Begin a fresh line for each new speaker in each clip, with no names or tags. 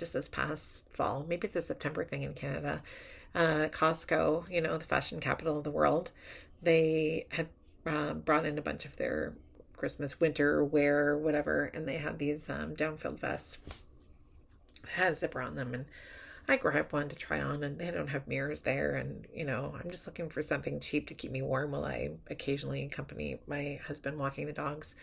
just this past fall. Maybe it's a September thing in Canada. Costco, the fashion capital of the world, they had brought in a bunch of their Christmas winter wear, whatever, and they had these down-filled vests that had a zipper on them. And I grabbed one to try on, and they don't have mirrors there. And, I'm just looking for something cheap to keep me warm while I occasionally accompany my husband walking the dogs.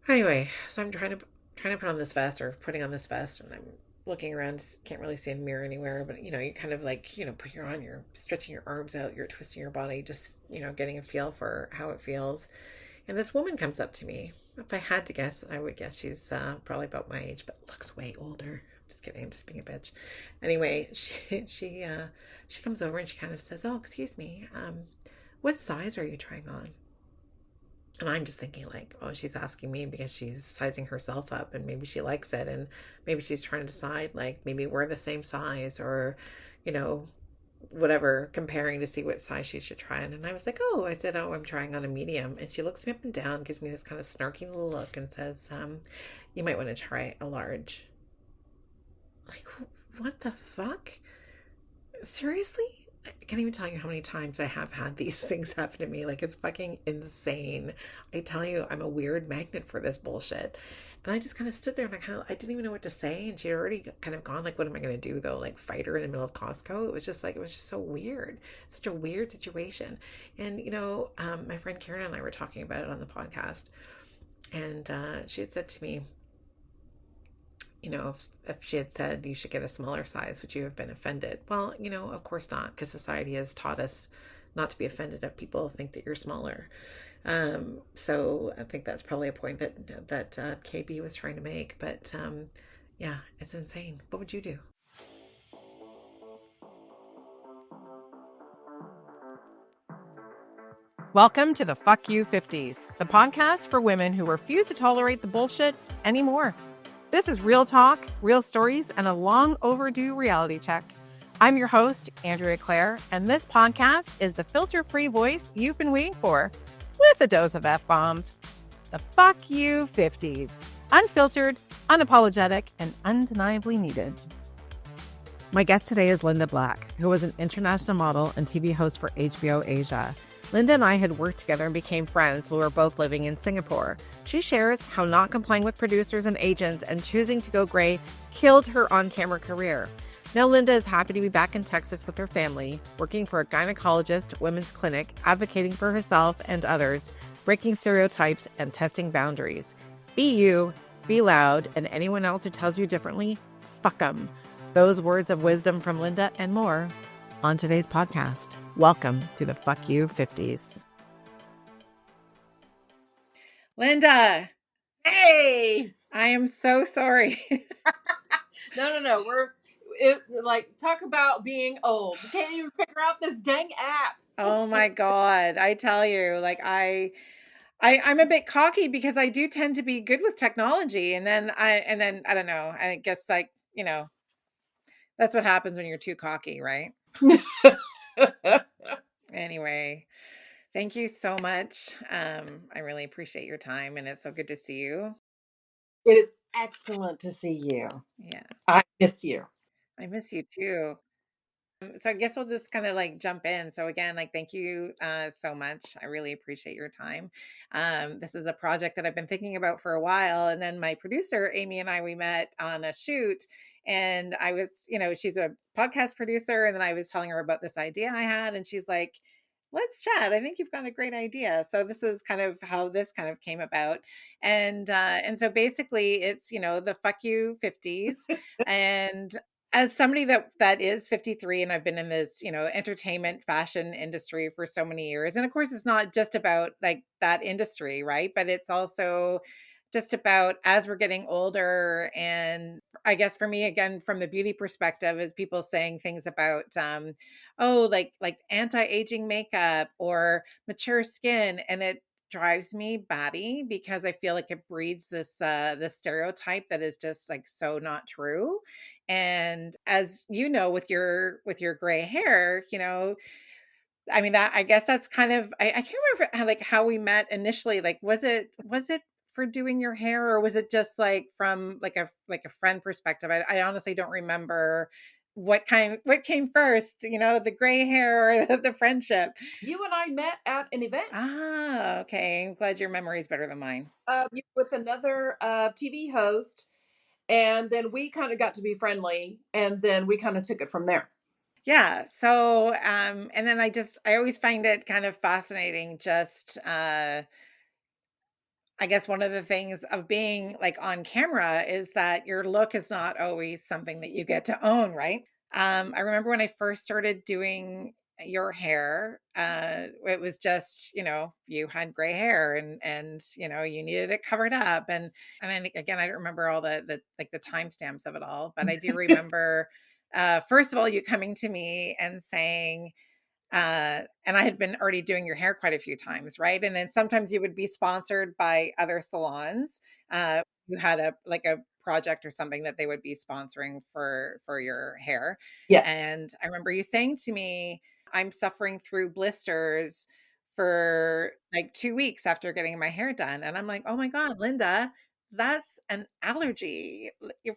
Anyway, so I'm trying to put on this vest or putting on this vest, and I'm looking around, can't really see a mirror anywhere, but you kind of like, put your on, you're stretching your arms out, you're twisting your body, just, getting a feel for how it feels. And this woman comes up to me. If I had to guess, I would guess she's probably about my age, but looks way older. Just kidding, I'm just being a bitch. Anyway, she comes over and she kind of says, "Oh, excuse me, what size are you trying on?" And I'm just thinking like, oh, she's asking me because she's sizing herself up and maybe she likes it, and maybe she's trying to decide like maybe we're the same size, or, you know, whatever, comparing to see what size she should try on. And I was like, oh, I said, oh, I'm trying on a medium. And she looks me up and down, gives me this kind of snarky little look and says, you might want to try a large. Like, what the fuck? Seriously? I can't even tell you how many times I have had these things happen to me. Like, it's fucking insane. I tell you, I'm a weird magnet for this bullshit. And I just kind of stood there and I didn't even know what to say. And she'd already kind of gone, like, what am I going to do though? Like, fight her in the middle of Costco? It was just so weird. Such a weird situation. And, my friend Karen and I were talking about it on the podcast. And she had said to me, if she had said you should get a smaller size, would you have been offended? Well, of course not, because society has taught us not to be offended if people think that you're smaller. So I think that's probably a point that KB was trying to make. But yeah, it's insane. What would you do?
Welcome to the Fuck You 50s, the podcast for women who refuse to tolerate the bullshit anymore. This is real talk, real stories, and a long overdue reality check. I'm your host, Andrea Claire, and this podcast is the filter-free voice you've been waiting for, with a dose of F-bombs. The Fuck You 50s. Unfiltered, unapologetic, and undeniably needed. My guest today is Linda Black, who was an international model and TV host for HBO Asia. Linda and I had worked together and became friends while we were both living in Singapore. She shares how not complying with producers and agents and choosing to go gray killed her on-camera career. Now Linda is happy to be back in Texas with her family, working for a gynecologist women's clinic, advocating for herself and others, breaking stereotypes and testing boundaries. Be you, be loud, and anyone else who tells you differently, fuck them. Those words of wisdom from Linda and more on today's podcast. Welcome to the Fuck You 50s.
Linda.
Hey!
I am so sorry.
No. Talk about being old. We can't even figure out this dang app.
Oh my God. I tell you, like I'm a bit cocky because I do tend to be good with technology. And then I don't know, I guess that's what happens when you're too cocky, right? Anyway, thank you so much. I really appreciate your time, and it's so good to see you.
It is excellent to see you.
Yeah.
I miss you.
I miss you too. So I guess we'll just kind of jump in. So again, thank you so much. I really appreciate your time. This is a project that I've been thinking about for a while. And then my producer, Amy, and we met on a shoot, and I was, she's a podcast producer. And then I was telling her about this idea I had, and she's like, let's chat. I think you've got a great idea. So this is kind of how this kind of came about. And so basically it's, the Fuck You 50s. And as somebody that is 53, and I've been in this, entertainment fashion industry for so many years. And of course, it's not just about that industry, right? But it's also just about as we're getting older. And I guess for me, again, from the beauty perspective, is people saying things about, like anti-aging makeup or mature skin. And it drives me batty because I feel like it breeds this stereotype that is just so not true. And as you know, with your gray hair, I guess that's kind of, I can't remember how we met initially. Was it
for doing your hair, or was it just like from like a friend perspective? I honestly don't remember what came first, the gray hair or the friendship.
You and I met at an event
Ah, okay. I'm glad your memory is better than mine.
with another TV host, and then we kind of got to be friendly, and then we kind of took it from there.
Yeah. So, and then I always find it kind of fascinating. Just, I guess one of the things of being like on camera is that your look is not always something that you get to own, right? I remember when I first started doing your hair, it was just, you had gray hair and you needed it covered up. And then again, I don't remember all the like the timestamps of it all, but I do remember first of all, you coming to me and saying, and I had been already doing your hair quite a few times, right? And then sometimes you would be sponsored by other salons. You had a project or something that they would be sponsoring for your hair.
Yes.
And I remember you saying to me, I'm suffering through blisters for like 2 weeks after getting my hair done. And I'm like, oh my God, Linda, that's an allergy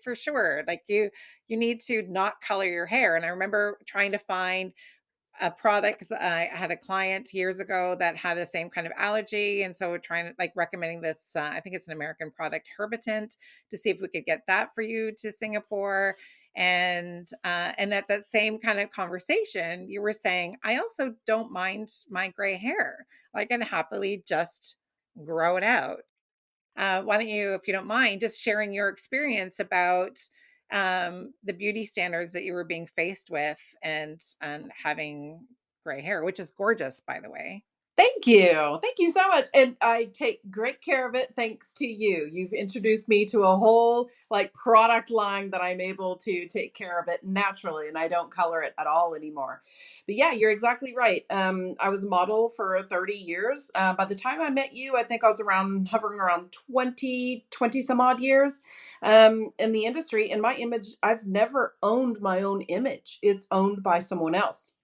for sure. Like you need to not color your hair. And I remember trying to find a product 'cause I had a client years ago that had the same kind of allergy, and so we're trying to like recommending this. I think it's an American product, Herbitant, to see if we could get that for you to Singapore. And at that same kind of conversation, you were saying, I also don't mind my gray hair. I can happily just grow it out. Why don't you, if you don't mind, just sharing your experience about the beauty standards that you were being faced with and having gray hair, which is gorgeous, by the way.
Thank you. Thank you so much. And I take great care of it thanks to you. You've introduced me to a whole like product line that I'm able to take care of it naturally, and I don't color it at all anymore. But yeah, you're exactly right. I was a model for 30 years. By the time I met you, I think I was hovering around 20 some odd years in the industry. And my image, I've never owned my own image. It's owned by someone else.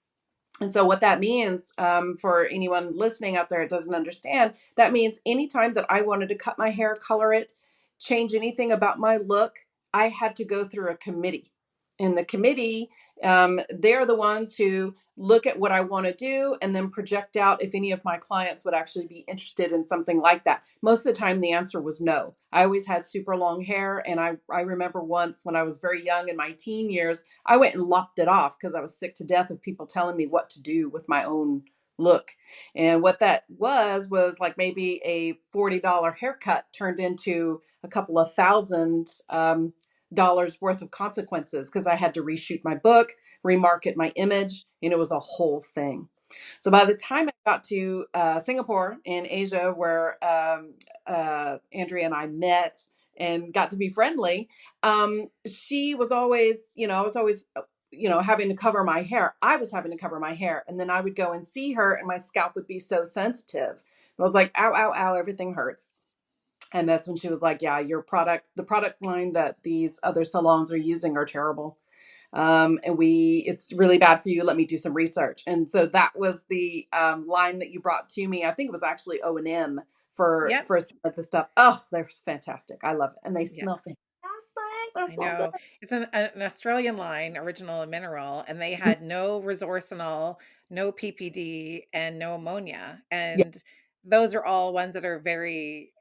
And so, what that means for anyone listening out there that doesn't understand, that means anytime that I wanted to cut my hair, color it, change anything about my look, I had to go through a committee. And the committee, they're the ones who look at what I want to do and then project out if any of my clients would actually be interested in something like that. Most of the time, the answer was no. I always had super long hair. And I remember once when I was very young in my teen years, I went and lopped it off because I was sick to death of people telling me what to do with my own look. And what that was like maybe a $40 haircut turned into a couple of thousand dollars worth of consequences because I had to reshoot my book, remarket my image, and it was a whole thing. So by the time I got to Singapore in Asia, where Andrea and I met and got to be friendly, she was always, I was always, having to cover my hair. I was having to cover my hair. And then I would go and see her, and my scalp would be so sensitive. I was like, ow, ow, ow, everything hurts. And that's when she was like, yeah, the product line that these other salons are using are terrible. And it's really bad for you. Let me do some research. And so that was the line that you brought to me. I think it was actually O&M
Yep.
for some of the stuff. Oh, they're fantastic. I love it. And they
Yeah.
smell fantastic. They're
I
so good.
know. It's an Australian line, original mineral, and they had no resorcinol, no PPD, and no ammonia.
Yeah.
And those are all ones that are very,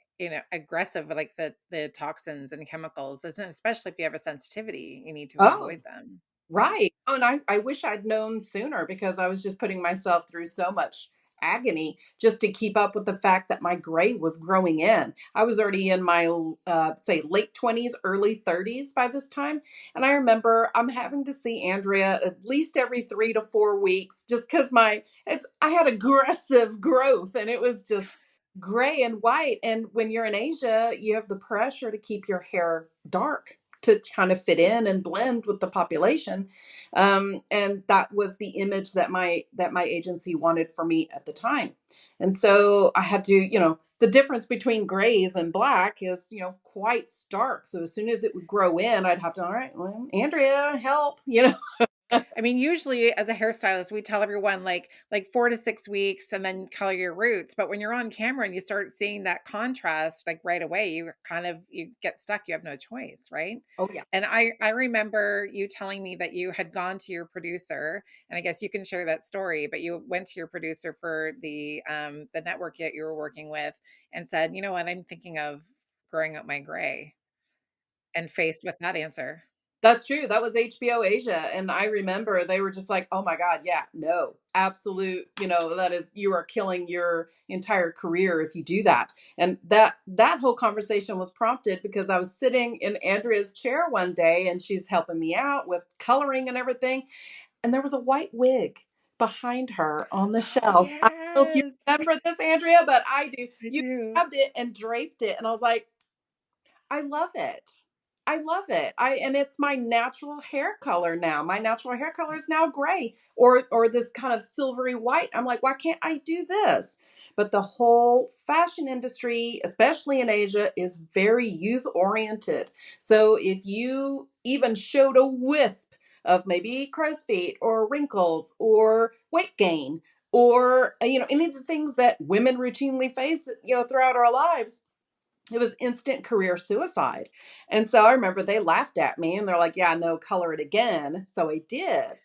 aggressive, like the toxins and chemicals. Especially if you have a sensitivity, you need to
Oh,
avoid them.
right. Oh, and I wish I'd known sooner because I was just putting myself through so much agony just to keep up with the fact that my gray was growing in. I was already in my say late 20s, early 30s by this time, and I remember I'm having to see Andrea at least every 3 to 4 weeks just cuz I had aggressive growth and it was just gray and white. And when you're in Asia, you have the pressure to keep your hair dark to kind of fit in and blend with the population. And that was the image that my agency wanted for me at the time. And so I had to, the difference between grays and black is, quite stark. So as soon as it would grow in, I'd have to, all right, well, Andrea, help,
I mean, usually as a hairstylist, we tell everyone like 4 to 6 weeks and then color your roots, but when you're on camera and you start seeing that contrast like right away, you get stuck, you have no choice, right?
Oh yeah.
And I remember you telling me that you had gone to your producer, and I guess you can share that story, but you went to your producer for the network that you were working with and said, "You know what? I'm thinking of growing up my gray." And faced with that answer.
That's true. That was HBO Asia. And I remember they were just like, oh my God, yeah, no, absolute, that is, you are killing your entire career if you do that. And that whole conversation was prompted because I was sitting in Andrea's chair one day and she's helping me out with coloring and everything. And there was a white wig behind her on the
Oh,
shelf. I don't know if you
yes.
remember this, Andrea, but I do.
I
You
do.
grabbed it and draped it. And I was like, I love it. I love it. And it's my natural hair color now. My natural hair color is now gray or this kind of silvery white. I'm like, why can't I do this? But the whole fashion industry, especially in Asia, is very youth oriented. So if you even showed a wisp of maybe crow's feet or wrinkles or weight gain or any of the things that women routinely face, throughout our lives, it was instant career suicide. And so I remember they laughed at me and they're like, yeah, no, color it again. So I did.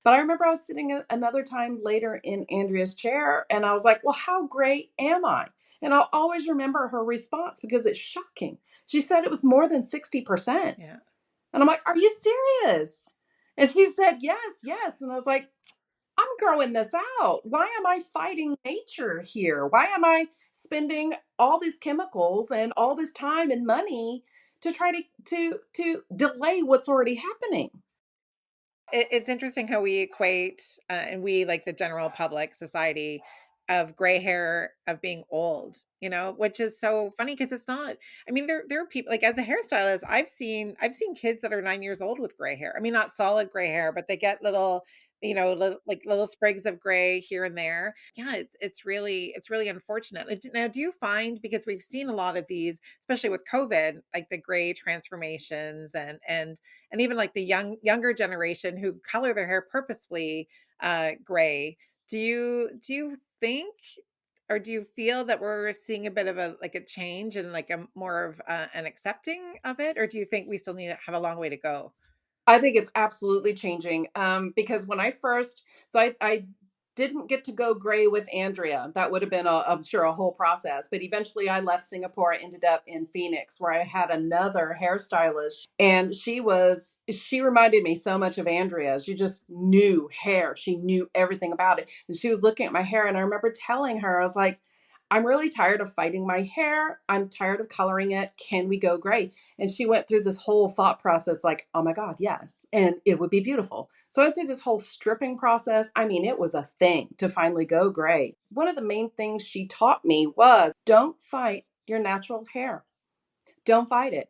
But I remember I was sitting another time later in Andrea's chair and I was like, well, how great am I? And I'll always remember her response because it's shocking. She said it was more than 60%.
Yeah.
And I'm like, are you serious? And she said, yes, yes. And I was like, I'm growing this out. Why am I fighting nature here? Why am I spending all these chemicals and all this time and money to try to delay what's already happening?
It's interesting how we equate, and we like the general public society of gray hair of being old, which is so funny because it's not. I mean, there are people like as a hairstylist, I've seen kids that are 9 years old with gray hair. I mean, not solid gray hair, but they get little sprigs of gray here and there. Yeah, it's really unfortunate. Now, do you find because we've seen a lot of these, especially with COVID, like the gray transformations and even like the younger generation who color their hair purposefully gray. Do you think or do you feel that we're seeing a bit of a change and like a more of an accepting of it, or do you think we still need to have a long way to go?
I think it's absolutely changing. Because when I first, so I didn't get to go gray with Andrea. That would have been, I'm sure, a whole process. But eventually I left Singapore. I ended up in Phoenix where I had another hairstylist. And she reminded me so much of Andrea. She just knew hair. She knew everything about it. And she was looking at my hair. And I remember telling her, I was like, I'm really tired of fighting my hair. I'm tired of coloring it. Can we go gray? And she went through this whole thought process like, oh my God, yes. And it would be beautiful. So I went through this whole stripping process. I mean, it was a thing to finally go gray. One of the main things she taught me was don't fight your natural hair. Don't fight it.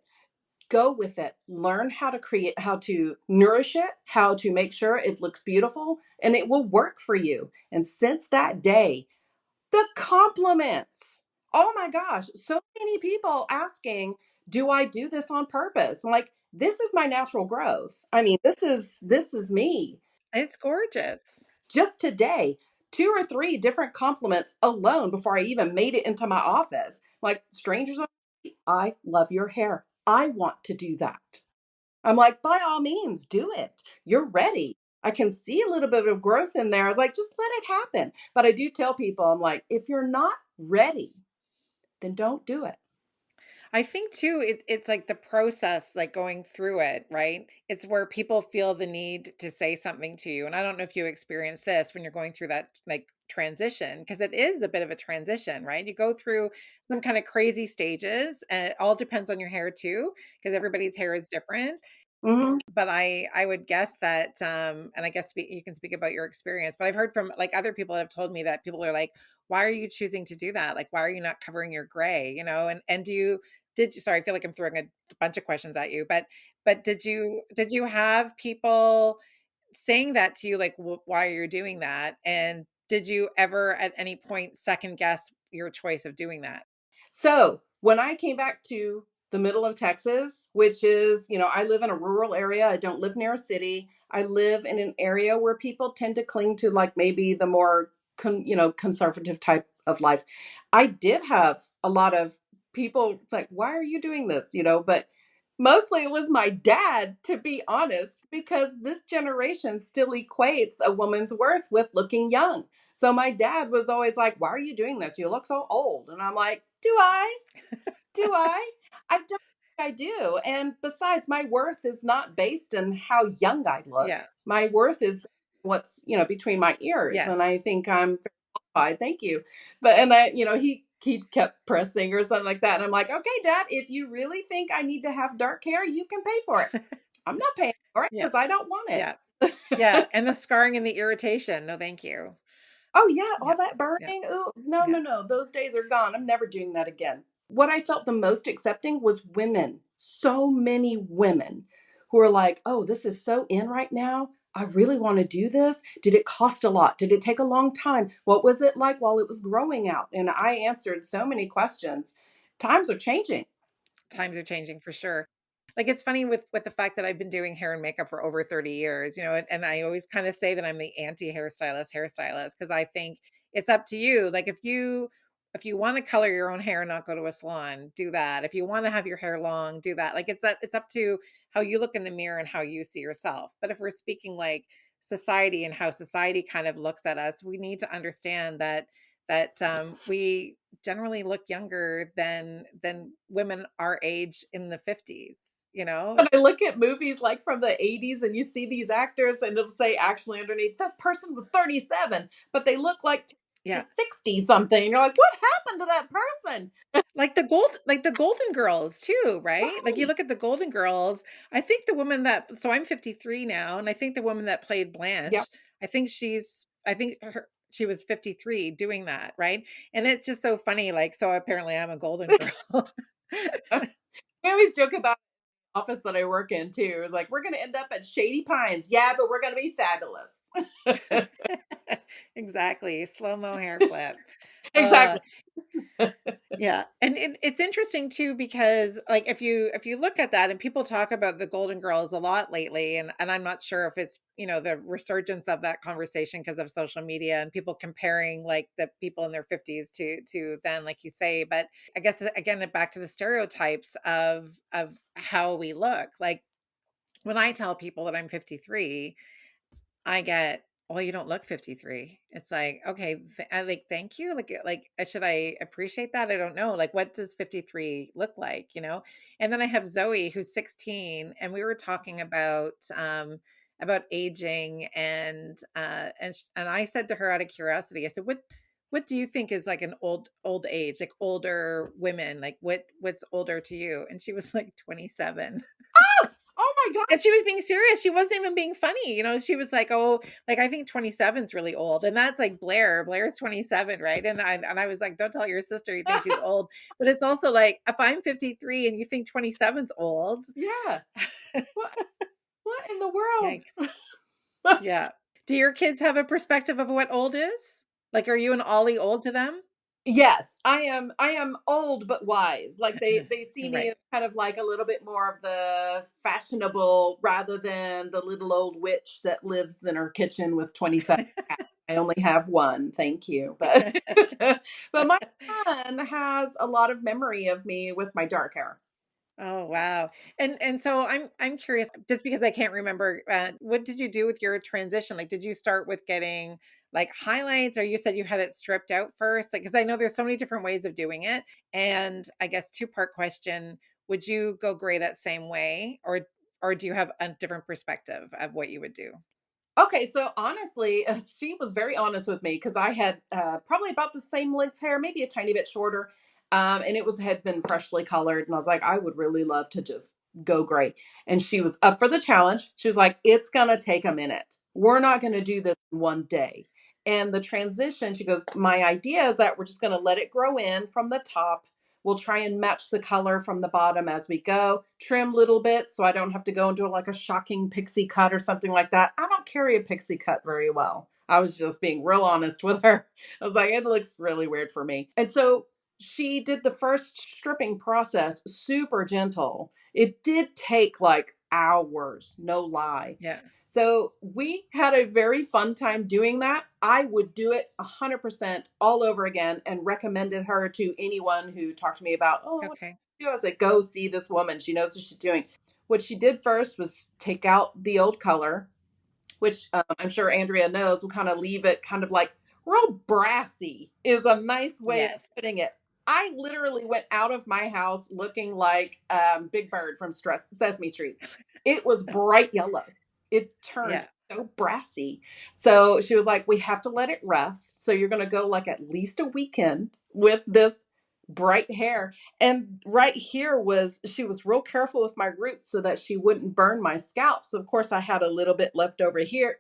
Go with it. Learn how to nourish it, how to make sure it looks beautiful, and it will work for you. And since that day, the compliments. Oh my gosh, so many people asking, "Do I do this on purpose?" I'm like, "This is my natural growth. I mean, this is me."
It's gorgeous.
Just today, 2 or 3 different compliments alone before I even made it into my office. Like strangers on the street, "I love your hair. I want to do that." I'm like, "By all means, do it. You're ready." I can see a little bit of growth in there. I was like, "Just let it happen." But I do tell people, I'm like, "If you're not ready, then don't do it."
I think too, it's like the process, like going through it, right? It's where people feel the need to say something to you. And I don't know if you experience this when you're going through that like transition, because it is a bit of a transition, right? You go through some kind of crazy stages, and it all depends on your hair too, because everybody's hair is different.
Mhm.
But I would guess that, and I guess you can speak about your experience, but I've heard from like other people that have told me that people are like, why are you choosing to do that? Like, why are you not covering your gray? And did you, sorry, I feel like I'm throwing a bunch of questions at you, but did you have people saying that to you, like, why are you doing that? And did you ever at any point second guess your choice of doing that?
So when I came back to the middle of Texas, which is, I live in a rural area. I don't live near a city. I live in an area where people tend to cling to like maybe the more conservative type of life. I did have a lot of people, it's like, why are you doing this? But mostly it was my dad, to be honest, because this generation still equates a woman's worth with looking young. So my dad was always like, why are you doing this? You look so old. And I'm like, do I? Do I? I don't think I do. And besides, my worth is not based on how young I look.
Yeah.
My worth is what's, between my ears.
Yeah.
And I think I'm very qualified. Thank you. But, and he kept pressing or something like that. And I'm like, okay, Dad, if you really think I need to have dark hair, you can pay for it. I'm not paying for it
Yeah.
because I don't want
Yeah.
it.
Yeah. And the scarring and the irritation. No, thank you.
Oh, yeah, all
Yeah.
that
Yeah.
burning. Ooh, no,
Yeah.
no, no. Those days are gone. I'm never doing that again. What I felt the most accepting was women. So many women who are like, "Oh, this is so in right now. I really want to do this. Did it cost a lot? Did it take a long time? What was it like while it was growing out?" And I answered so many questions. Times are changing.
Times are changing for sure. Like it's funny with the fact that I've been doing hair and makeup for over 30 years, and I always kind of say that I'm the anti hairstylist because I think it's up to you. Like if you want to color your own hair and not go to a salon, do that. If you want to have your hair long, do that. Like it's up to how you look in the mirror and how you see yourself. But if we're speaking like society and how society kind of looks at us, we need to understand that we generally look younger than women our age in the 50s, you know?
When I look at movies like from the 80s and you see these actors and it'll say actually underneath, this person was 37, but they look like
Yeah.
60 something. And you're like, what happened to that person?
Like the Golden Girls too, right? Like you
Right.
look at the Golden Girls, I think the woman that so I'm 53 now, and I think the woman that played
Yep.
Blanche, she was 53 doing that, right? And it's just so funny, like, so apparently I'm a Golden Girl.
We always joke about the office that I work in too. It's like, we're going to end up at Shady Pines. Yeah, but we're going to be fabulous.
Exactly, slow-mo hair flip. Uh,
Exactly.
Yeah. And it's interesting too because like if you look at that and people talk about the Golden Girls a lot lately and I'm not sure if it's, the resurgence of that conversation because of social media and people comparing like the people in their 50s to then like you say, but I guess again back to the stereotypes of how we look. Like when I tell people that I'm 53, I get, "Well, you don't look 53." It's like, "Okay, I like, thank you." Should I appreciate that? I don't know. Like, what does 53 look like, you know? And then I have Zoe who's 16 and we were talking about aging and I said to her out of curiosity, I said, "What do you think is like an old age, like older women? Like what's older to you?" And she was like 27.
Oh my God.
And she was being serious. She wasn't even being funny. She was like, "Oh, like I think 27 is really old." And that's like Blair. Blair's 27, right? And I was like, "Don't tell your sister you think she's old." But it's also like if I'm 53 and you think 27's old,
Yeah. What, what in the world?
yikes. Yeah. Do your kids have a perspective of what old is? Like are you an Ollie old to them?
Yes, I am old but wise. Like they see me
Right.
as kind of like a little bit more of the fashionable rather than the little old witch that lives in her kitchen with 27 cats. I only have one, thank you. But but my son has a lot of memory of me with my dark hair.
Oh, wow. And so I'm curious just because I can't remember what did you do with your transition? Like did you start with getting like highlights or you said you had it stripped out first? Like cuz I know there's so many different ways of doing it. And I guess two-part question, would you go gray that same way or do you have a different perspective of what you would do?
Okay, so honestly, she was very honest with me because I had probably about the same length hair, maybe a tiny bit shorter, and it was had been freshly colored. And I was like, I would really love to just go gray. And she was up for the challenge. She was like, it's gonna take a minute. We're not gonna do this in one day. And the transition, she goes, my idea is that we're just gonna let it grow in from the top. We'll try and match the color from the bottom as we go, trim little bit so I don't have to go into like a shocking pixie cut or something like that. I don't carry a pixie cut very well. I was just being real honest with her. I was like, it looks really weird for me. And so she did the first stripping process super gentle. It did take like hours, no lie.
Yeah.
So we had a very fun time doing that. I would do it 100% all over again and recommended her to anyone who talked to me about, oh, what
Okay.
do I was like, go see this woman. She knows what she's doing. What she did first was take out the old color, which I'm sure Andrea knows, will kind of leave it kind of like real brassy, is a nice way of
Yes.
putting it. I literally went out of my house looking like Big Bird from Sesame Street. It was bright yellow. It turned
Yeah.
so brassy. So she was like, we have to let it rest. So you're going to go like at least a weekend with this bright hair. And right here was, she was real careful with my roots so that she wouldn't burn my scalp. So of course I had a little bit left over here.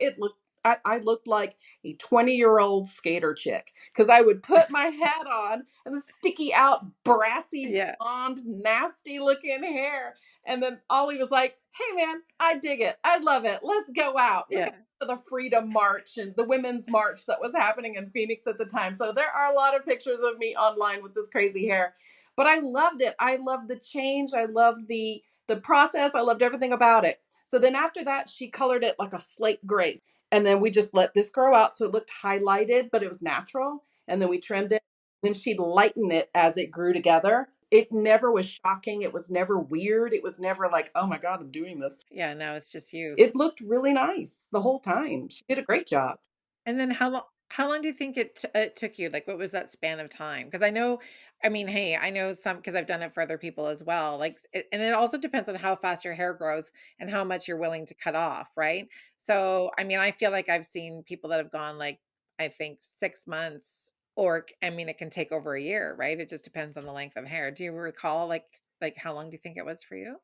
I looked like a 20-year-old skater chick because I would put my hat on and the sticky out, brassy,
Yeah.
blonde, nasty looking hair. And then Ollie was like, hey man, I dig it. I love it. Let's go out. We're going
Yeah.
to the Freedom March and the Women's March that was happening in Phoenix at the time. So there are a lot of pictures of me online with this crazy hair. But I loved it. I loved the change. I loved the process. I loved everything about it. So then after that, she colored it like a slate gray. And then we just let this grow out so it looked highlighted, but it was natural. And then we trimmed it. Then she'd lighten it as it grew together. It never was shocking. It was never weird. It was never like, oh my God, I'm doing this.
Yeah. Now it's just you.
It looked really nice the whole time. She did a great job.
And then how long do you think it took you? Like, what was that span of time? Because I know, I mean, hey, I know some because I've done it for other people as well. Like, and it also depends on how fast your hair grows and how much you're willing to cut off, right? So, I mean, I feel like I've seen people that have gone like, I think 6 months, or I mean, it can take over a year, right? It just depends on the length of hair. Do you recall like how long do you think it was for you?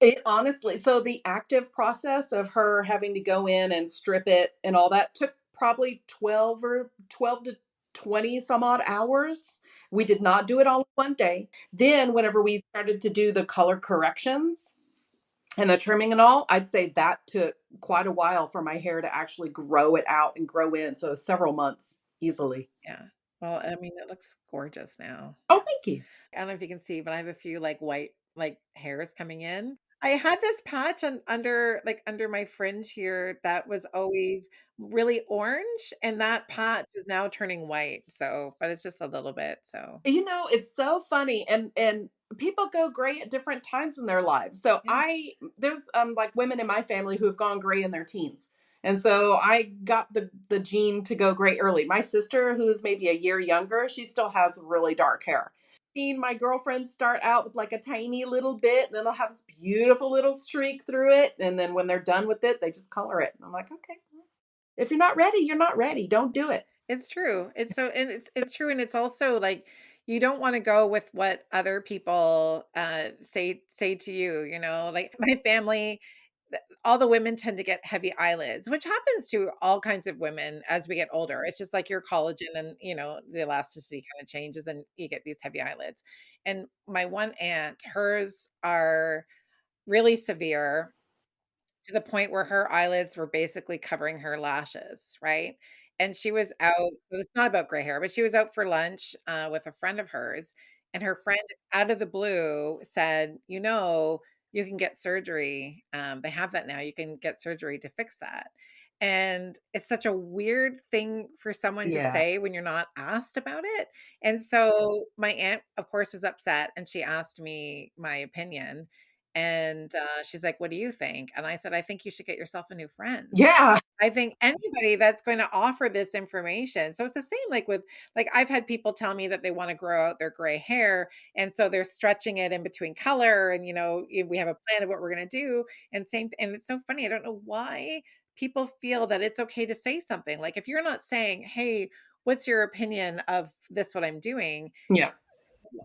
It honestly, so the active process of her having to go in and strip it and all that took probably 12 to 20 some odd hours. We did not do it all in one day. Then, whenever we started to do the color corrections and the trimming and all, I'd say that took quite a while for my hair to actually grow it out and grow in. So, several months easily.
Yeah. Well, I mean, it looks gorgeous now.
Oh, thank you.
I don't know if you can see, but I have a few like white like hairs coming in. I had this patch under my fringe here that was always really orange, and that patch is now turning white. So, but it's just a little bit. So,
It's so funny, and people go gray at different times in their lives. So
yeah,
I there's like women in my family who have gone gray in their teens. And so I got the gene to go gray early. My sister, who's maybe a year younger, she still has really dark hair. Seen my girlfriends start out with like a tiny little bit, and then they'll have this beautiful little streak through it. And then when they're done with it, they just color it. And I'm like, okay, if you're not ready, you're not ready. Don't do it.
it's true. It's so, and it's true, and it's also like you don't want to go with what other people say to you. You know, like my family, all the women tend to get heavy eyelids, which happens to all kinds of women as we get older. It's just like your collagen and, the elasticity kind of changes and you get these heavy eyelids. And my one aunt, hers are really severe to the point where her eyelids were basically covering her lashes, right? And she was out, well, it's not about gray hair, but she was out for lunch with a friend of hers. And her friend, just out of the blue, said, you can get surgery. They have that now. You can get surgery to fix that. And it's such a weird thing for someone to
Yeah.
say when you're not asked about it. And so my aunt, of course, was upset and she asked me my opinion. And, she's like, "What do you think?" And I said, "I think you should get yourself a new friend."
Yeah.
I think anybody that's going to offer this information, so it's the same like I've had people tell me that they wanna grow out their gray hair, and so they're stretching it in between color and, we have a plan of what we're gonna do, and it's so funny, I don't know why people feel that it's okay to say something, like, if you're not saying, "Hey, what's your opinion of this, what I'm doing?"
Yeah.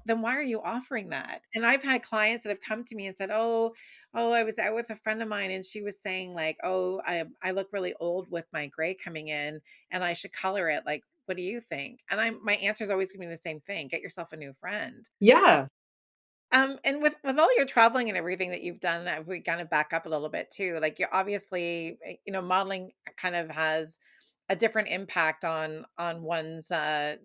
Then why are you offering that? And I've had clients that have come to me and said, "Oh, I was out with a friend of mine and she was saying like, "Oh, I look really old with my gray coming in and I should color it. Like, what do you think?" And my answer is always going to be the same thing. Get yourself a new friend.
Yeah.
And with all your traveling and everything that you've done, we kind of back up a little bit too. Like you're obviously, modeling kind of has
a different impact on one's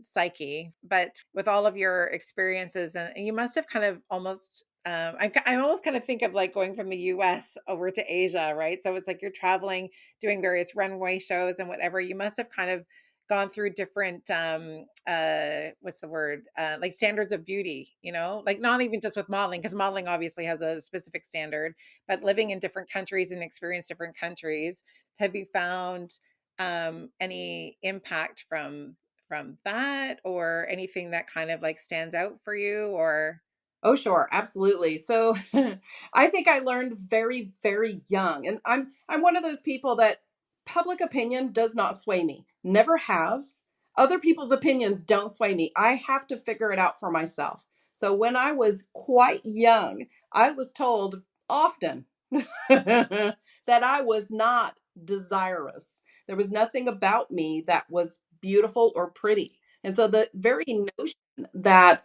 psyche. But with all of your experiences, and you must have kind of almost I almost kind of think of like going from the US over to Asia, right? So it's like you're traveling, doing various runway shows and whatever. You must have kind of gone through different what's the word? Like standards of beauty, you know? Like not even just with modeling, because modeling obviously has a specific standard, but living in different countries and experience different countries. Have you found any impact from that, or anything that kind of like stands out for you? Or
Oh, sure, absolutely. So I think I learned very, very young. And I'm one of those people that public opinion does not sway me. Never has. Other people's opinions don't sway me. I have to figure it out for myself. So when I was quite young, I was told often that I was not desirous. There was nothing about me that was beautiful or pretty. And so the very notion that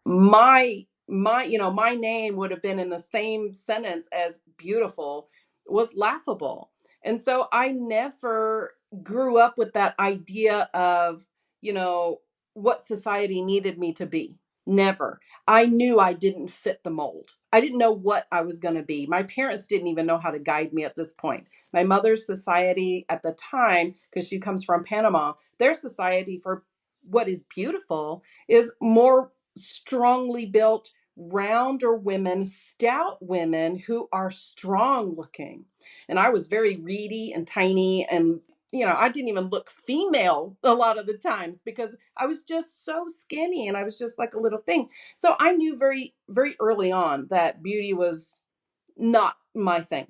my name would have been in the same sentence as beautiful was laughable. And so I never grew up with that idea of, you know, what society needed me to be. Never. I knew I didn't fit the mold. I didn't know what I was going to be. My parents didn't even know how to guide me at this point. My mother's society at the time, because she comes from Panama, their society for what is beautiful is more strongly built, rounder women, stout women who are strong looking. And I was very reedy and tiny, and I didn't even look female a lot of the times because I was just so skinny and I was just like a little thing. So I knew very, very early on that beauty was not my thing.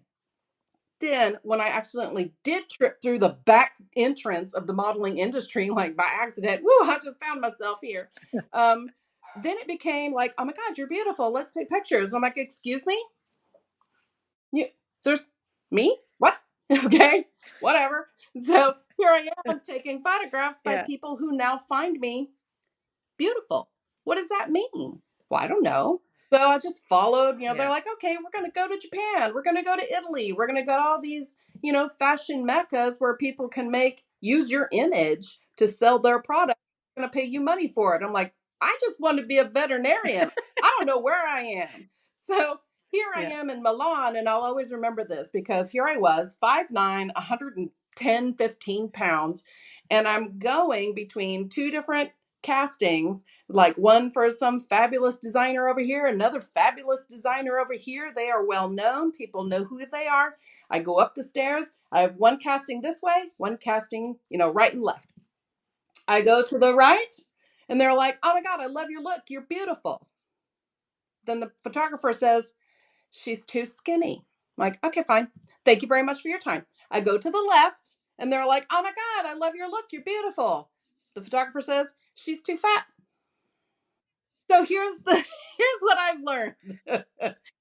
Then, when I accidentally did trip through the back entrance of the modeling industry, like by accident, woo, I just found myself here. Um, then it became like, oh my God, you're beautiful. Let's take pictures. I'm like, excuse me? You, there's me? What? Okay, whatever. So here I am taking photographs by
yeah,
people who now find me beautiful. What does that mean? Well, I don't know. So I just followed, they're
yeah,
like, okay, we're going to go to Japan. We're going to go to Italy. We're going to go to all these, fashion meccas where people can use your image to sell their product. We're going to pay you money for it. I'm like, I just want to be a veterinarian. I don't know where I am. So here I
yeah,
am in Milan, and I'll always remember this because here I was, 5'9", 110, 15 pounds, and I'm going between two different castings, like one for some fabulous designer over here, another fabulous designer over here. They are well known. People know who they are. I go up the stairs. I have one casting this way, one casting, right and left. I go to the right and they're like, oh my God, I love your look. You're beautiful. Then the photographer says, she's too skinny. I'm like, okay, fine. Thank you very much for your time. I go to the left and they're like, oh my God, I love your look. You're beautiful. The photographer says, she's too fat. So here's what I've learned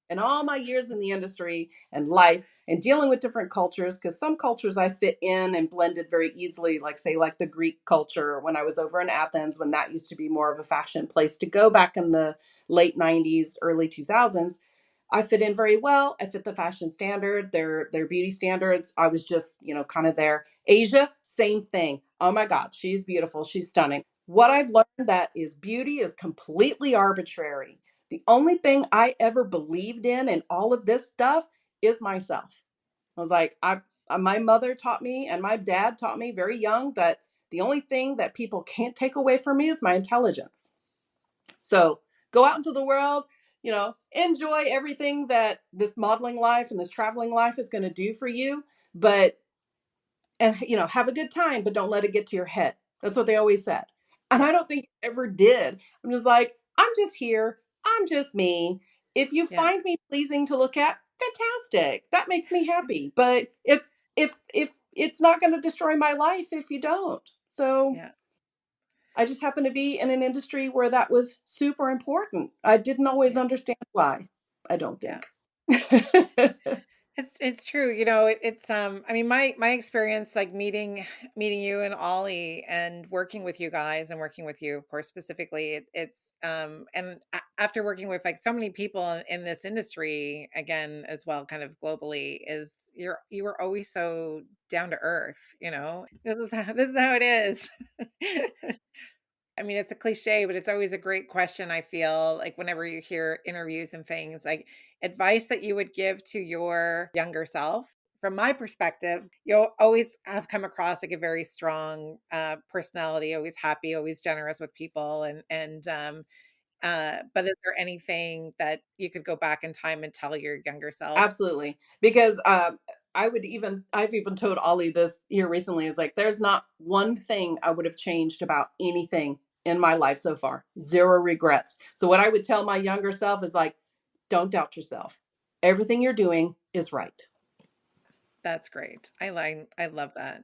in all my years in the industry and life and dealing with different cultures, because some cultures I fit in and blended very easily, like say like the Greek culture when I was over in Athens, when that used to be more of a fashion place to go back in the late 90s, early 2000s. I fit in very well. I fit the fashion standard, their beauty standards. I was just, kind of there. Asia, same thing. Oh my God, she's beautiful. She's stunning. What I've learned that is beauty is completely arbitrary. The only thing I ever believed in all of this stuff is myself. I was like, my mother taught me and my dad taught me very young that the only thing that people can't take away from me is my intelligence. So go out into the world, enjoy everything that this modeling life and this traveling life is going to do for you. But and have a good time, but don't let it get to your head. That's what they always said, and
yeah,
I don't think it ever did. I'm just like, I'm just here, I'm just me. If you
yeah,
find me pleasing to look at, fantastic, that makes me happy. But if it's not going to destroy my life if you don't. So
yeah,
I just happen to be in an industry where that was super important. I didn't always
yeah,
understand why. I don't
yeah.
think.
It's true. It's I mean my experience like meeting you and Ollie and working with you guys and working with you, of course, specifically, it's and after working with like so many people in this industry again as well, kind of globally, is you were always so down to earth, this is how it is. I mean, it's a cliche, but it's always a great question. I feel like whenever you hear interviews and things, like advice that you would give to your younger self. From my perspective, you'll always have come across like a very strong personality, always happy, always generous with people, but is there anything that you could go back in time and tell your younger self?
Absolutely. Because I've even told Ollie this here recently, is like, there's not one thing I would have changed about anything in my life so far. Zero regrets. So what I would tell my younger self is like, don't doubt yourself. Everything you're doing is right.
That's great. I love that.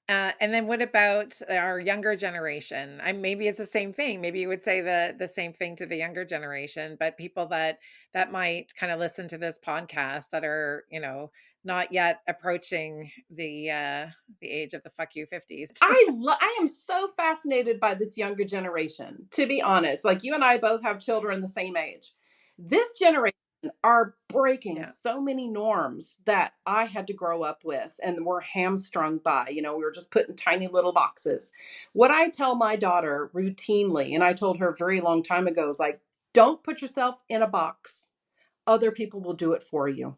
And then what about our younger generation? Maybe it's the same thing. Maybe you would say the same thing to the younger generation, but people that might kind of listen to this podcast that are, not yet approaching the age of the fuck you 50s.
I am so fascinated by this younger generation, to be honest. Like, you and I both have children the same age. This generation are breaking
Yeah.
so many norms that I had to grow up with and were hamstrung by. We were just put in tiny little boxes. What I tell my daughter routinely, and I told her a very long time ago, is like, don't put yourself in a box. Other people will do it for you.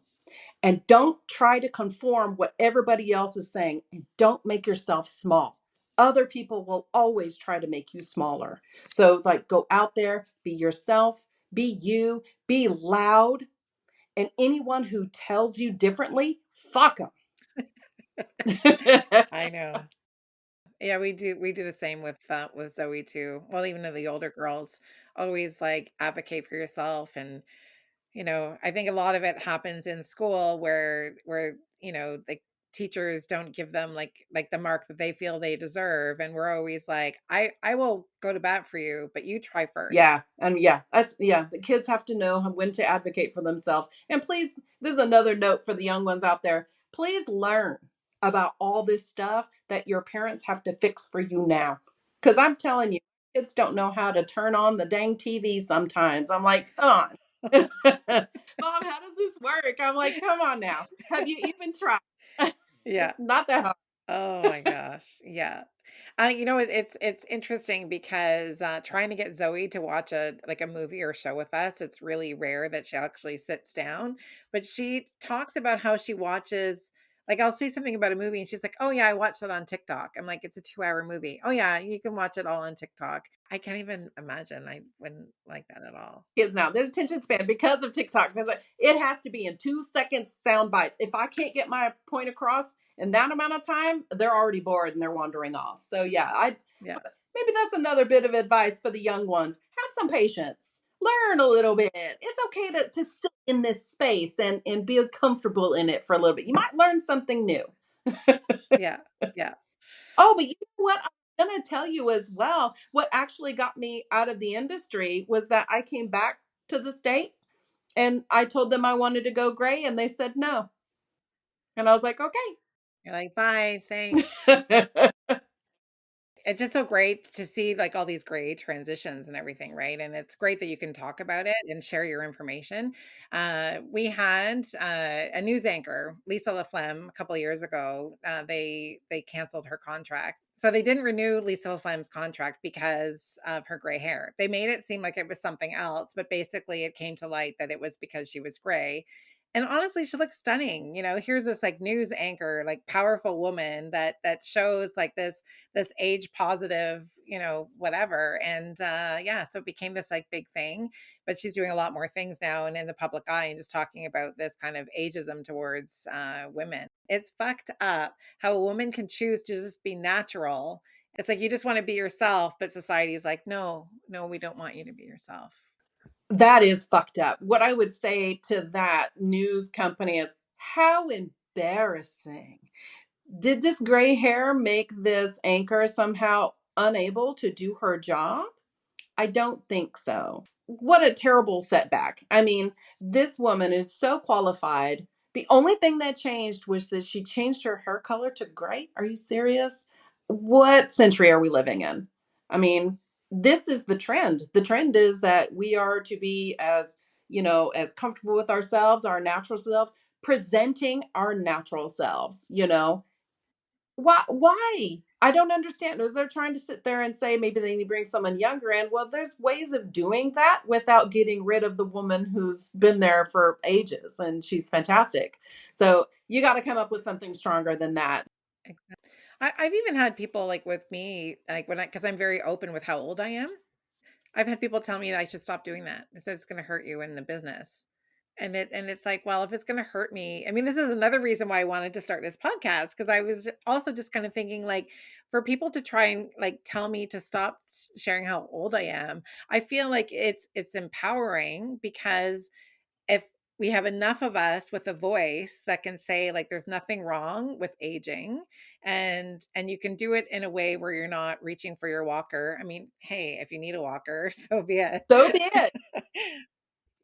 And don't try to conform what everybody else is saying. And don't make yourself small. Other people will always try to make you smaller. So it's like, go out there, be yourself, be you, be loud. And anyone who tells you differently, fuck them.
I know. Yeah, we do the same with Zoe too. Well, even though the older girls always like advocate for yourself. And I think a lot of it happens in school where the teachers don't give them like the mark that they feel they deserve, and we're always like, I will go to bat for you, but you try first.
Yeah. And yeah, the kids have to know when to advocate for themselves. And please, this is another note for the young ones out there. Please learn about all this stuff that your parents have to fix for you now. Because I'm telling you, kids don't know how to turn on the dang TV sometimes. I'm like, come on. Mom, how does this work? I'm like, come on now. Have you even tried?
Yeah.
It's not that
Oh my gosh. Yeah. It's interesting because trying to get Zoe to watch a movie or show with us, it's really rare that she actually sits down. But she talks about how she watches. Like, I'll see something about a movie and she's like, "Oh yeah, I watched that on TikTok." I'm like, "It's a 2-hour movie." "Oh yeah, you can watch it all on TikTok." I can't even imagine. I wouldn't like that at all.
kids now. There's attention span because of TikTok, because it has to be in 2 seconds sound bites. If I can't get my point across in that amount of time, they're already bored and they're wandering off. So yeah, I
Yeah.
maybe that's another bit of advice for the young ones. Have some patience. Learn a little bit. It's okay to sit in this space and be comfortable in it for a little bit. You might learn something new.
Yeah. Yeah.
Oh, but you know what? I'm going to tell you as well. What actually got me out of the industry was that I came back to the States and I told them I wanted to go gray and they said no. And I was like,
You're like, "Bye, thanks."
okay.
It's just so great to see like all these great transitions and everything, right? And it's great that you can talk about it and share your information. We had a news anchor, Lisa Laflamme, a couple of years ago. They canceled her contract, so they didn't renew Lisa Laflamme's contract because of her gray hair. They made it seem like it was something else, but basically it came to light that it was because she was gray. And honestly, she looks stunning. Here's this like news anchor, like powerful woman that shows like this age positive, whatever. And yeah, so it became this like big thing. But she's doing a lot more things now and in the public eye and just talking about this kind of ageism towards women. It's fucked up how a woman can choose to just be natural. It's like you just want to be yourself, but society's like, no, no, we don't want you to be yourself.
That is fucked up. What I would say to that news company is, how embarrassing. Did this gray hair make this anchor somehow unable to do her job? I don't think so. What a terrible setback. I mean, this woman is so qualified. The only thing that changed was that she changed her hair color to gray. Are you serious? What century are we living in? I mean, this is the trend. The trend is that we are to be as, as comfortable with ourselves, our natural selves, presenting our natural selves, you know? Why? I don't understand. Is they're trying to sit there and say maybe they need to bring someone younger in. Well, there's ways of doing that without getting rid of the woman who's been there for ages and she's fantastic. So you got to come up with something stronger than that.
Exactly. I've even had people like with me, like when because I'm very open with how old I am. I've had people tell me that I should stop doing that. They said it's going to hurt you in the business. And it's like, well, if it's going to hurt me, I mean, this is another reason why I wanted to start this podcast because I was also just kind of thinking like for people to try and like tell me to stop sharing how old I am, I feel like it's empowering because if we have enough of us with a voice that can say like there's nothing wrong with aging and you can do it in a way where you're not reaching for your walker. I mean, hey, if you need a walker, so be it.
So be it.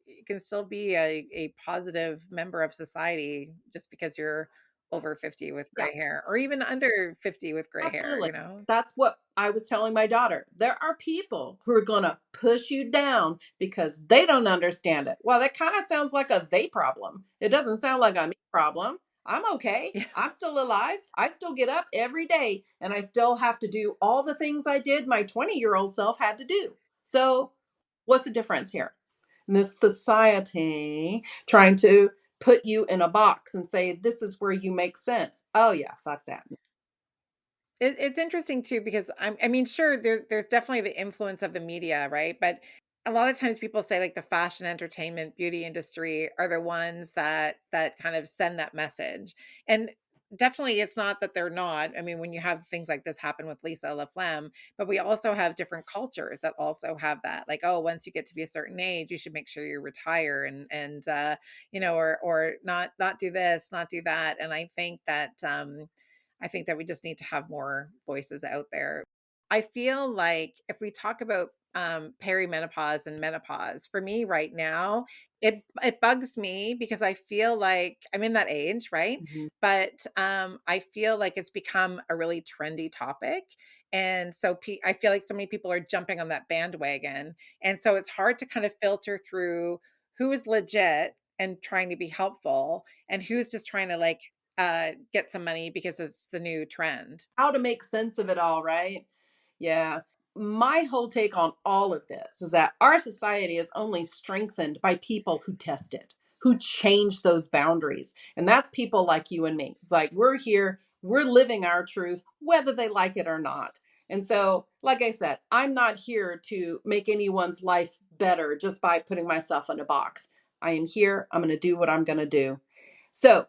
You can still be a positive member of society just because you're over 50 with
Yeah.
gray hair or even under 50 with gray hair,
Absolutely.
you know?
That's what I was telling my daughter. There are people who are going to push you down because they don't understand it. Well, that kind of sounds like a they problem. It doesn't sound like a me problem. I'm okay.
Yeah.
I'm still alive. I still get up every day and I still have to do all the things I did my 20-year-old self had to do. So, what's the difference here? This society trying to put you in a box and say, this is where you make sense. Oh, yeah, fuck that.
It's interesting too because I mean, sure, there's definitely the influence of the media, right? But a lot of times people say like the fashion, entertainment, beauty industry are the ones that kind of send that message. And definitely, it's not that they're not. I mean, when you have things like this happen with Lisa La Femme, but we also have different cultures that also have that. Like, oh, once you get to be a certain age, you should make sure you retire and you know, or not do this, not do that. And I think that we just need to have more voices out there. I feel like if we talk about perimenopause and menopause, for me right now, it bugs me because I feel like I'm in that age, right?
Mhm.
But I feel like it's become a really trendy topic. And so I feel like so many people are jumping on that bandwagon. And so it's hard to kind of filter through who is legit and trying to be helpful and who's just trying to like get some money because it's the new trend.
How to make sense of it all, right? Yeah. My whole take on all of this is that our society is only strengthened by people who test it, who change those boundaries. And that's people like you and me. It's like we're here, we're living our truth, whether they like it or not. And so, like I said, I'm not here to make anyone's life better just by putting myself in a box. I am here. I'm going to do what I'm going to do. So,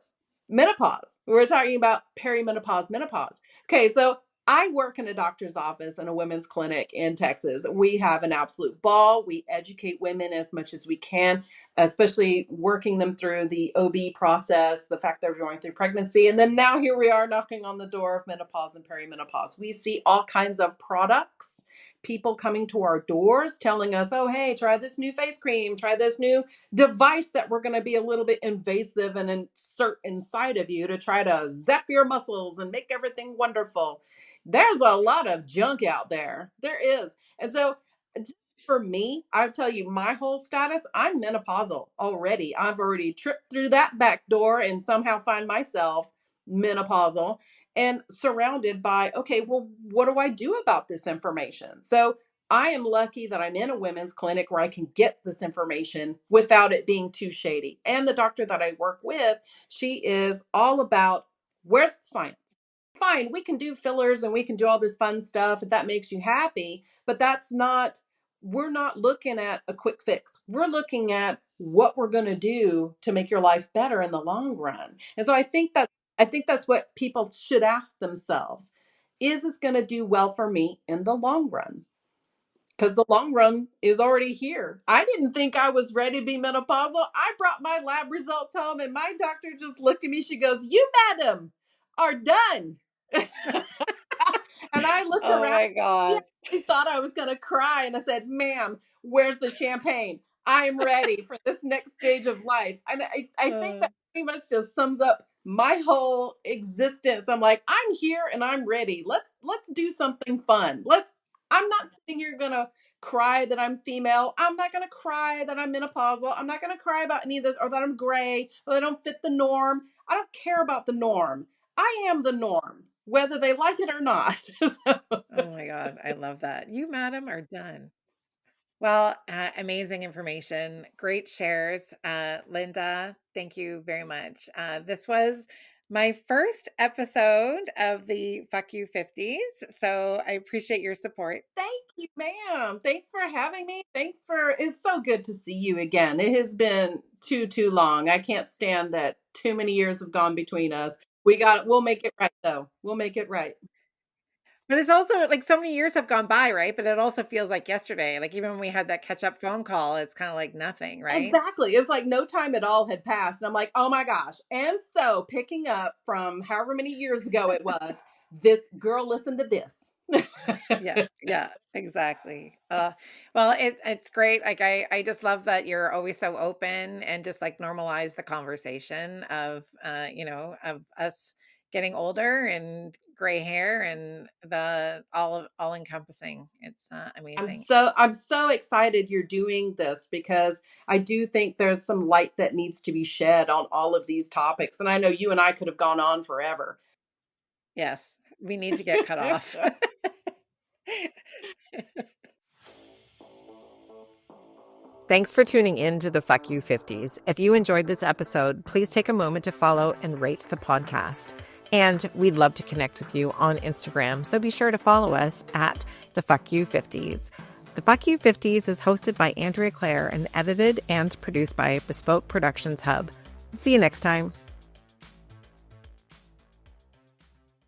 menopause. We're talking about perimenopause, menopause. Okay, so I work in a doctor's office in a women's clinic in Texas. We have an absolute ball. We educate women as much as we can, especially working them through the OB process, the fact they're going through pregnancy. And then now here we are knocking on the door of menopause and perimenopause. We see all kinds of products, people coming to our doors telling us, oh, hey, try this new face cream, try this new device that we're going to be a little bit invasive and insert inside of you to try to zap your muscles and make everything wonderful. There's a lot of junk out there. There is. And so just for me, I'll tell you my whole status, I'm menopausal already. I've already tripped through that back door and somehow find myself menopausal and surrounded by, okay, well, what do I do about this information? So I am lucky that I'm in a women's clinic where I can get this information without it being too shady. And the doctor that I work with, she is all about where's the science? Fine, we can do fillers and we can do all this fun stuff if that makes you happy, but we're not looking at a quick fix. We're looking at what we're going to do to make your life better in the long run. And so I think that's what people should ask themselves. Is this going to do well for me in the long run? Because the long run is already here. I didn't think I was ready to be menopausal. I brought my lab results home and my doctor just looked at me. She goes, you, madam, are done. And I looked
Oh
around.
my
Yeah,
God.
I thought I was going to cry. And I said, ma'am, where's the champagne? I'm ready for this next stage of life. And I think
Uh,
that pretty much just sums up my whole existence. I'm like, I'm here and I'm ready. Let's do something fun. I'm not sitting here gonna cry that I'm female. I'm not going to cry that I'm menopausal. I'm not going to cry about any of this, or that I'm gray, or that I don't fit the norm. I don't care about the norm. I am the norm, whether they like it or not. So,
Oh my God. I love that. You, madam, are done. Well, amazing information. Great shares. Linda, thank you very much. This was my first episode of the Fuck You 50s. So I appreciate your support.
thank you, ma'am. Thanks for having me. It's so good to see you again. It has been too long. I can't stand that too many years have gone between us. We'll make it right though. We'll make it right.
But it's also like so many years have gone by, right? But it also feels like yesterday. Like even when we had that catch up phone call, it's kind of like nothing, right?
Exactly. It was like no time at all had passed. And I'm like, oh my gosh. And so picking up from however many years ago it was, this girl listened to this.
Yeah, yeah, exactly. Well, it's great. Like I just love that you're always so open and just like normalize the conversation of of us getting older and gray hair and the all encompassing. It's amazing.
I'm so excited you're doing this, because I do think there's some light that needs to be shed on all of these topics. And I know you and I could have gone on forever.
Yes, we need to get cut off. Thanks for tuning in to the Fuck You 50s. If you enjoyed this episode, please take a moment to follow and rate the podcast. And we'd love to connect with you on Instagram, so be sure to follow us at the Fuck You 50s. The Fuck You 50s is hosted by Andrea Claire and edited and produced by Bespoke Productions Hub. See you next time.